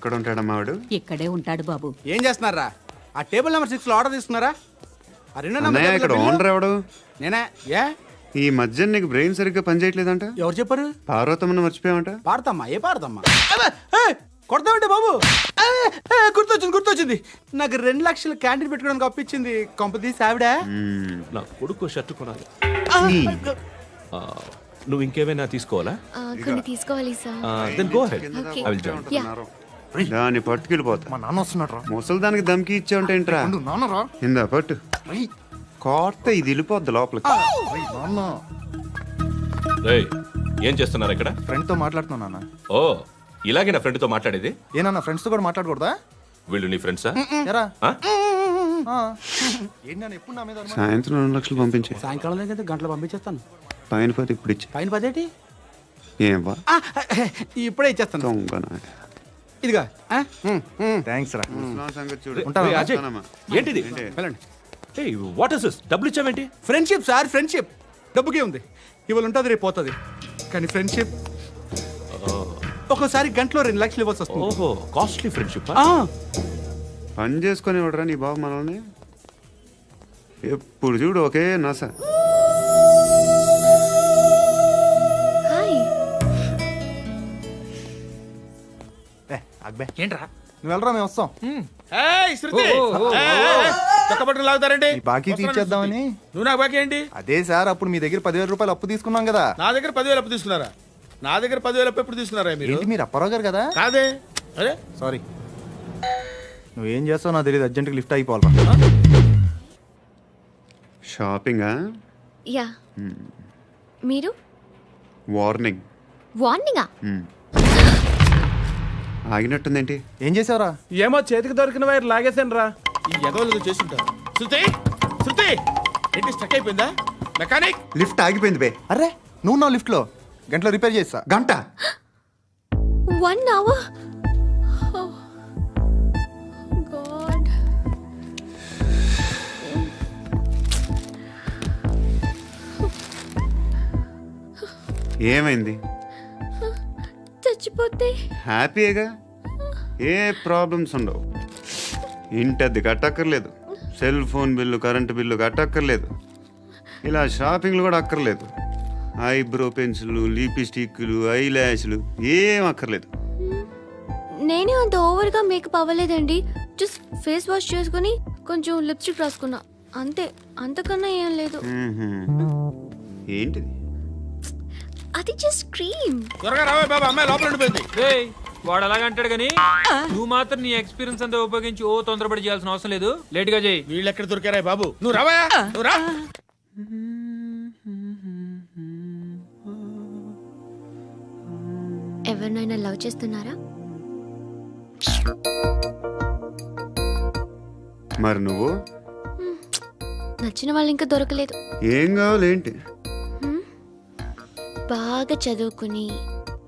ఎక్కడ ఉంటాడమ్మా వాడు? ఇక్కడే ఉంటాడు బాబు. ఏం చేస్తున్నారా? ఆ టేబుల్ నెంబర్ 6 లో ఆర్డర్ తీసుకున్నారా? ఆ రెండో అన్నయ్య, నెంబర్ ఇక్కడ ఓనర్ ఎవడు? నేనే. ఏ ఈ మధ్య నీకు బ్రెయిన్ సరిగ్గా పనిచేయట్లేదంట. ఎవరు చెప్పారు? పార్వతమ్మను మర్చిపోయామంట. పాడతామ్మా. ఏ పాడతామ్మా? కొడతామంటే బాబు. గుర్తొచ్చింది. నాకు 2 లక్షలు క్యాంటీన్ పెట్టుకోవడానికి అప్పించింది కొంపదీసి ఆవిడ. నా కొడుకు షర్ట్ కొనాలి. నువ్వు ఇంకేమైనా తీసుకోవాలా? కొన్ని తీసుకోవాలి sir. Then go ahead. Okay. I will join. దాన్ని పట్టుకెళ్ళిపోతా. మా నాన్న వస్తున్నాడు రా. ముసలి దానికి దమ్కి ఇచ్చావుంటే ఏంట్రా? నాన్న రా. ఇందా పట్టు. కోర్త ఇది వెళ్ళిపోద్ది లోపలికి. నాన్న రేయ్, ఏం చేస్తున్నారు ఇక్కడ? ఫ్రెండ్ తో మాట్లాడుతున్నా నాన్న. ఓ, ఇలాగే నా ఫ్రెండ్ తో మాట్లాడేది? ఏనా ఫ్రెండ్స్ తో కూడా మాట్లాడకూడదా? వీళ్ళు నీ ఫ్రెండ్సా? ఎరా ఆ? ఏంటి నాన్న ఎప్పుడు నా మీద అనుమానం? సాయంత్రం 2 లక్షలు పంపించే. సాయంకాలం దగ్గర గంటలు పంపించేస్తాను. పైన పోతే ఇప్పుడు ఇచ్చే. పైన 10 ఏంటి? ఏం వా ఇప్పుడే ఇచ్చేస్తాను. దొంగనా. ఇదిగా థ్యాంక్స్ రా. ముసలాం సంగతి చూడు. ఉంటావా? రేయ్, అజయ్, ఉంటానమ్మా. ఏంటిది? ఏంటి? వెళ్ళండి. ఏయ్, వాట్ ఇస్ దిస్? డబ్బులు ఇచ్చావేంటి? Friendship sir, friendship. డబ్బుకే ఉంది. ఇవాళ ఉంటుంది, రేపు పోతుంది. కానీ ఫ్రెండ్షిప్ ఒక్కోసారి గంటలో 2 లక్షలు ఇవ్వాల్సి వస్తుంది. ఓహో, కాస్ట్లీ ఫ్రెండ్షిప్. పని చేసుకొని ఇవ్వడరా నీ బాబు మనల్ని? ఎప్పుడు చూడు ఒకే నస. హాయ్. అక్బే ఏంట్రా? నువ్వు వెళ్ళరా, మేము వస్తాం. శృతి చక్కబట్టలు లాగుతారండి. ఈ బాకీ తీర్చేద్దామని. నువ్వు నాకు బాకీ ఏంటి? అదే సార్, అప్పుడు మీ దగ్గర 10,000 రూపాయలు అప్పు తీసుకున్నాం కదా. నా దగ్గర 10,000 అప్పు తీసుకున్నారా? నా దగ్గర 10,000 అప్పు ఎప్పుడు తీసుకున్నారా మీరు? ఏంటి మీరు అప్పారావు గారు కదా? కాదే. అరే సారీ. నువ్వేం చేస్తావు నాకు తెలియదు, అర్జెంట్గా లిఫ్ట్ అయిపోవాలి. షాపింగా? యా. మీరు వార్నింగ్. వార్నింగా? ఆగినట్టుందేంటి? ఏం చేసావురా? ఏమో చేతికి దొరికిన వైర్ లాగేసాను రా. ఈ ఎగవలు చేస్తుంటారు. శృతి శృతి ఏంటి స్టక్ అయిపోయిందా? మెకానిక్. లిఫ్ట్ ఆగిపోయింది బే. అరే నువ్వు నా లిఫ్ట్ లో గంటలో రిపేర్ చేస్తా. గంట? 1 hour? Oh, God. ఏమైంది? చచ్చిపోతే హ్యాపీగా, ఏ ప్రాబ్లమ్స్ ఉండవు. ఇంటి అద్దె కట్టక్కర్లేదు, cell phone bill, current bill కట్టక్కర్లేదు, ఇలా షాపింగ్లు కూడా అక్కర్లేదు. ఐబ్రో పెన్సిల్లు, లిప్స్టిక్లు, ఐ ల్యాష్లు ఏం అక్కర్లేదు. నేనే అంత ఓవర్గా మేకప్ అవ్వలేదండి. జస్ట్ ఫేస్ వాష్ చేసుకుని కొంచెం లిప్స్టిక్ రాసుకున్నా అంతే. అంతకన్నా ఏం లేదు. ఏంటిది? అది జస్ట్ క్రీమ్. త్వరగా రావే బాబా, అమ్మాయి లోపల ఉండిపోయింది. వాడు అలాగంటాడు కానీ నువ్వు మాత్రం నీ ఎక్స్పీరియన్స్ అంతా ఉపయోగించి తొందరపడి చేయాల్సిన అవసరం లేదు. లేట్ గా చేయి. వీళ్ళు ఎక్కడ దొరికారా బాబు? నువ్వు రావా, నువ్వు రా. ఎవరినైనా లవ్ చేస్తున్నారా? మరి నువ్వు? నచ్చిన వాళ్ళు ఇంకా దొరకలేదు. ఏం కావాలి ఏంటి? బాగా చదువుకుని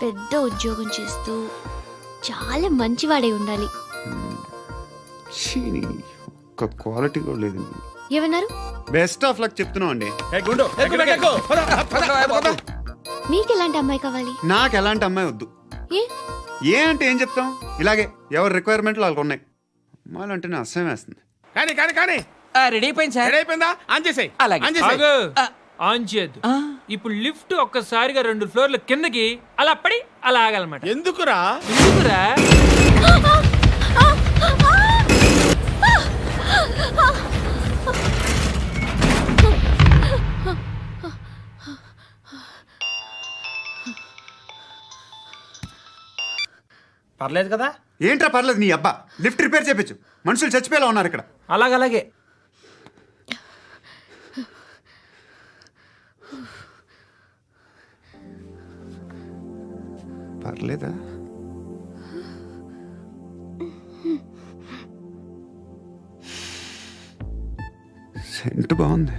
పెద్ద ఉద్యోగం చేస్తూ చాలా మంచివాడే ఉండాలి. ఒక్క క్వాలిటీ కూడా లేదు. ఏమన్నారు? బెస్ట్ ఆఫ్ లక్ చెప్తున్నావు అండి. గుండు ఎక్కు. పద. మీకు ఎలాంటి అమ్మాయి కావాలి? నాకు ఎలాంటి అమ్మాయి వద్దు. ఏ ఏ అంటే ఏం చెప్తాం? ఇలాగే ఎవరి రిక్వైర్మెంట్లు వాళ్ళకు ఉన్నాయి. అమ్మాయిలు అంటేనే అసహ్యం వేస్తుంది. కానీ రెడీ అయిపోయింది సార్. రెడీ అయిపోయిందా? ఆన్ చేసేయ్. అలాగే. ఆన్ చేసేయ్. ఆన్ చేయద్దు. ఇప్పుడు లిఫ్ట్ ఒక్కసారిగా 2 ఫ్లోర్ల కిందకి అలా పడి అలా ఆగాలన్నమాట. ఎందుకురా? ఎందుకురా? పర్లేదు కదా? ఏంట్రా పర్లేదు నీ అబ్బా. లిఫ్ట్ రిపేర్ చేయించు. మనుషులు చచ్చిపోయేలా ఉన్నారు ఇక్కడ. అలాగే. పర్లేదా? సెంట్ బాగుంది.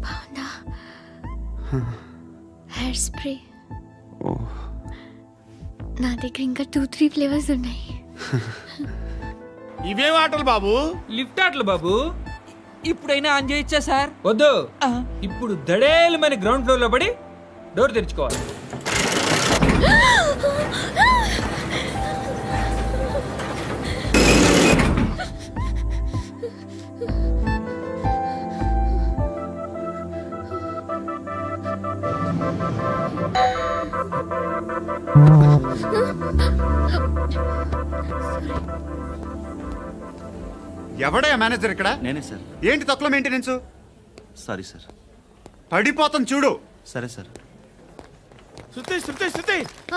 బాగుందా? Hair spray. ఓ, నా దగ్గర ఇంకా 2-3 ఫ్లేవర్స్ ఉన్నాయి. ఇవేం ఆటలు బాబు? లిఫ్ట్ ఆటలు బాబు. ఇప్పుడైనా ఆన్ చేయొచ్చా సార్? వద్దు. ఇప్పుడు దడేలు మన గ్రౌండ్ ఫ్లోర్ లో పడి డోర్ తెరుచుకోవాలి. ఎవడయ్యా మేనేజర్ ఇక్కడ? నేనే సార్. ఏంటి తక్కువ మెయింటెనెన్స్? Sorry sir. పడిపోతాం చూడు. సరే సార్. శృతి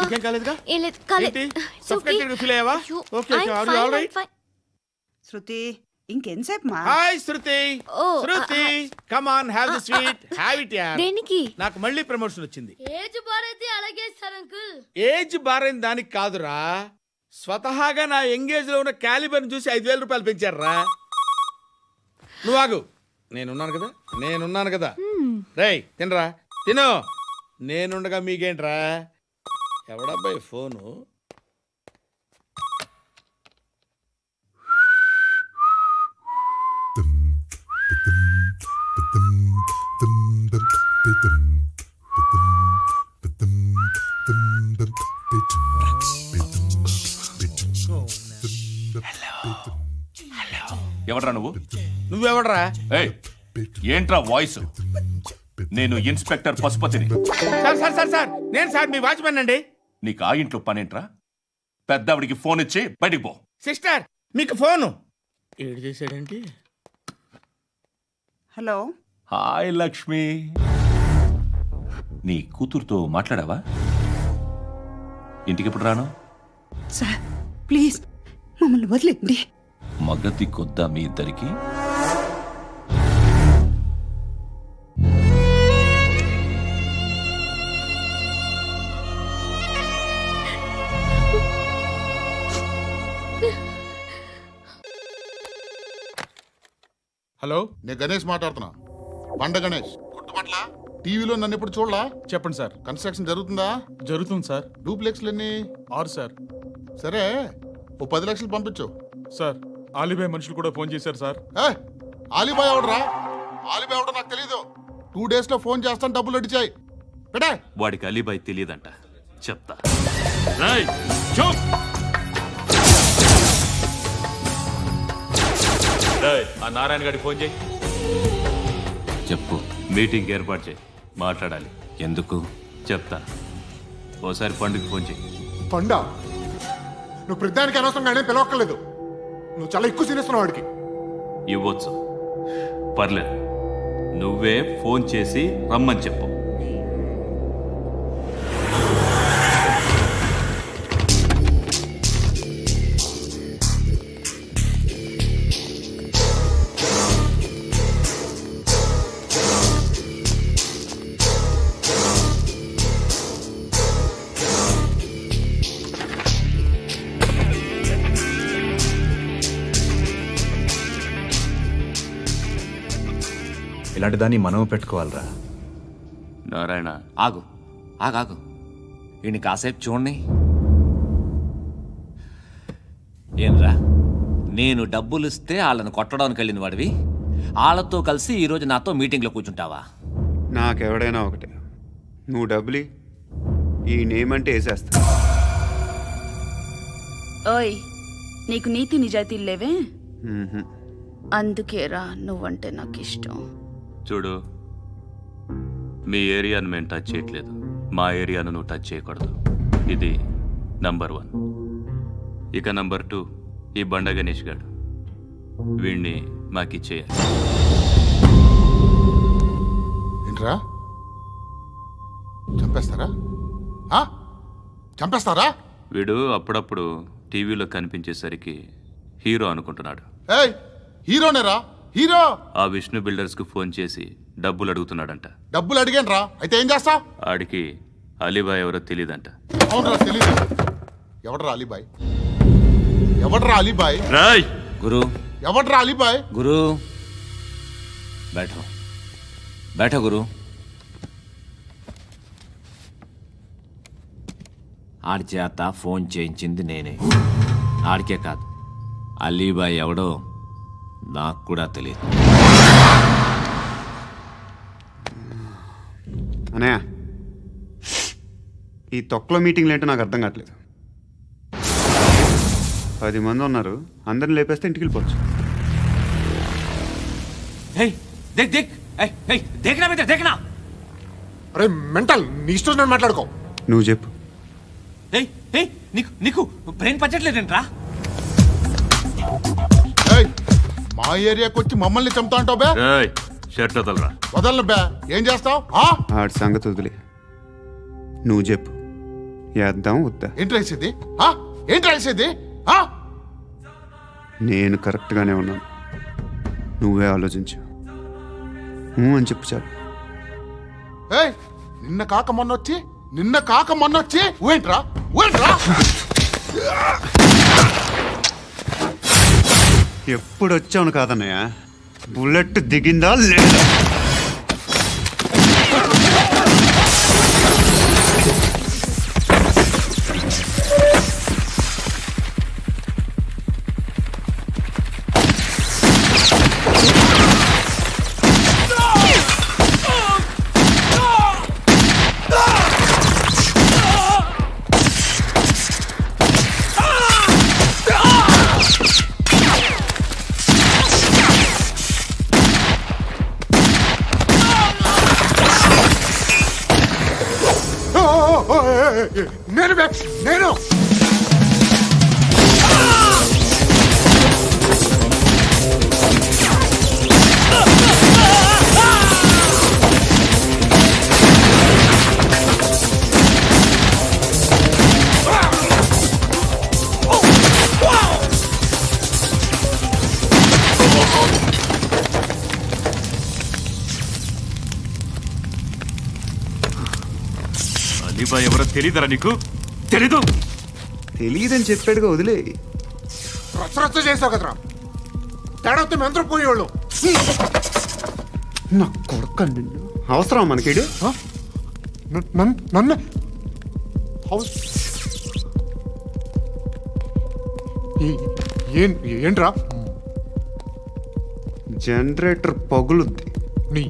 ఇంకేం కాలేదుగా? ఏం లేదు, కాలేదు. ఏంటి? It's okay. Suffocated feel అయ్యావా? అయ్యో, Okay, I'm are you fine, all I'm right? fine. శృతి ఇంకెంతసేపు మా hi Shruti. Oh, Shruti come on have the sweet have it యార్. దేనికి? నాకు మళ్ళీ ప్రమోషన్ వచ్చింది. ఏజ్ బారైతే అలాగే సార్ అంకుల్. ఏజ్ బారైన దానికి కాదురా, స్వతహాగా నా ఎంగేజ్ లో ఉన్న క్యాలిబర్ చూసి 5,000 రూపాయలు పెంచారా. నువ్వు ఆగు, నేనున్నాను కదా. రేయ్ తినరా, తిను. నేనుండగా మీకేంట్రా? ఎవడబ్బాయి ఫోను? ఎవడ్రా నువ్వు? నువ్వెవడరా? ఏయ్, ఏంట్రా వాయిస్? నేను ఇన్స్పెక్టర్ పశుపతిని. సార్ నేను సార్ మీ వాచ్మెన్ అండి. నీకు ఆ ఇంట్లో పనేంట్రా? పెద్దవిడికి ఫోన్ ఇచ్చి బయటికి పో. సిస్టర్ మీకు ఫోను ఏడు చేశాడేంటి? హలో హాయ్ లక్ష్మి, నీ కూతురుతో మాట్లాడావా? ఇంటికి ఎప్పుడు రాను? సార్ ప్లీజ్ మమ్మల్ని వదిలేండి. మగతి కొద్దా మీ ఇద్దరికి? హలో, నేను గణేష్ మాట్లాడుతున్నా. బండ గణేష్ గుర్తుపట్ల? టీవీలో నన్ను ఎప్పుడు చూడలా? చెప్పండి సార్. కన్స్ట్రక్షన్ జరుగుతుందా? జరుగుతుంది సార్. డూప్లెక్స్లు ఎన్ని? 6 సార్. సరే, ఓ 10 లక్షలు పంపించు. సార్, ఆలిబాయ్ మనుషులు కూడా ఫోన్ చేశారు సార్. ఆలిబాయ్ ఎవడరా? ఆలిబాయ్ ఎవడో నాకు తెలీదు. 2 days లో ఫోన్ చేస్తాను, డబ్బులు అడిచాయి పెడే. వాడికి అలీబాయ్ తెలియదంట, చెప్తా. ఆ నారాయణ గారికి ఫోన్ చేయి. చెప్పు, మీటింగ్ ఏర్పాటు చేయి, మాట్లాడాలి. ఎందుకు చెప్తా. ఓసారి పండుగ ఫోన్ చేయి. పండా, నువ్వు ప్రతిదానికి అనవసరంగానే పిలవక్కర్లేదు. నువ్వు చాలా ఎక్కువ సీనిస్తున్నావు వాడికి. ఇవ్వచ్చు, పర్లేదు. నువ్వే ఫోన్ చేసి రమ్మని చెప్పు. ఇలాంటి దాన్ని మనం పెట్టుకోవాలరా. నారాయణ, ఆగు ఆగాగు, వీడిని కాసేపు చూడండి. ఏంరా, నేను డబ్బులు ఇస్తే వాళ్ళని కొట్టడానికి వెళ్ళిన వాడివి, వాళ్ళతో కలిసి ఈరోజు నాతో మీటింగ్లో కూర్చుంటావా? నాకెవడైనా ఒకటే, నువ్వు డబ్బులి, ఈ నేమ్ అంటే వేసేస్తా. ఓయ్, నీకు నీతి నిజాయితీలు లేవే, మ్మ్హ్మ్. అందుకేరా నువ్వంటే నాకు ఇష్టం. చూడు, మీ ఏరియాను మేము టచ్ చేయట్లేదు, మా ఏరియాను నువ్వు టచ్ చేయకూడదు. ఇది నంబర్ 1. ఇక నంబర్ 2, ఈ బండ గణేష్ గాడు, వీణ్ణి మాకిచ్చేయాలి. ఏంట్రా, చంపేస్తారా? చంపేస్తారా? వీడు అప్పుడప్పుడు టీవీలో కనిపించేసరికి హీరో అనుకుంటున్నాడు. ఏయ్, హీరోనేరా, హీరో. ఆ విష్ణు బిల్డర్స్కు ఫోన్ చేసి డబ్బులు అడుగుతున్నాడంట. డబ్బులు అడిగాను రా, అయితే ఏం చేస్తా? ఆడికి అలీబాయ్ ఎవరో తెలియదంట. అవునరా, తెలీదు. ఎవడరా అలీబాయ్? ఎవడరా అలీబాయ్? రాయ్ గురు, ఎవడరా అలీబాయ్? గురు బైఠో బైఠో గురు. ఆడి చేత ఫోన్ చేయించింది నేనే. ఆడికే కాదు, అలీబాయ్ ఎవడో నాకు కూడా తెలియదు. అనయ్య, ఈ తొక్కలో మీటింగ్లు ఏంటో నాకు అర్థం కావట్లేదు. 10 మంది ఉన్నారు, అందరిని లేపేస్తే ఇంటికి వెళ్ళిపోవచ్చు. దేక్ దేక్ దేకనా మీద దేకనా. అరే మెంటల్, నీ ఇష్టం నేను మాట్లాడుకో. నువ్వు చెప్పు. నీకు నీకు బ్రెయిన్ పచ్చట్లేదంట్రా. ఏయ్, మా ఏరియాకి వచ్చి మమ్మల్ని చంపుతా అంటావు బే. షర్ట్ వదలరా. వదలను బే. ఏం చేస్తావు? ఆడి సంగతి వదిలే, నువ్వు చెప్పు. వేద్దాం వద్దా? ఏంటి రాసేది? ఏంటి రాసేది? నేను కరెక్ట్గానే ఉన్నాను, నువ్వే ఆలోచించు. అని చెప్పు చాలు. ఏయ్, నిన్న కాక మొన్నొచ్చి ఊయంట్రా. ఎప్పుడు వచ్చావును కాదన్నయ్య, బుల్లెట్ దిగిందా లేదా? నేను అలీబాయ్ ఎవరో తెలీదరా నీకు? తెలీదు? తెలియదని చెప్పాడుగా, వదిలే. రచ్చ చేసావు కదరా. తేడా వస్తే మెంతరం పోయేవాళ్ళు. నా కొడుకు నిన్ను అవసరం మనకిడు. నన్ను ఏంట్రా? జనరేటర్ పగులుద్ది. నీ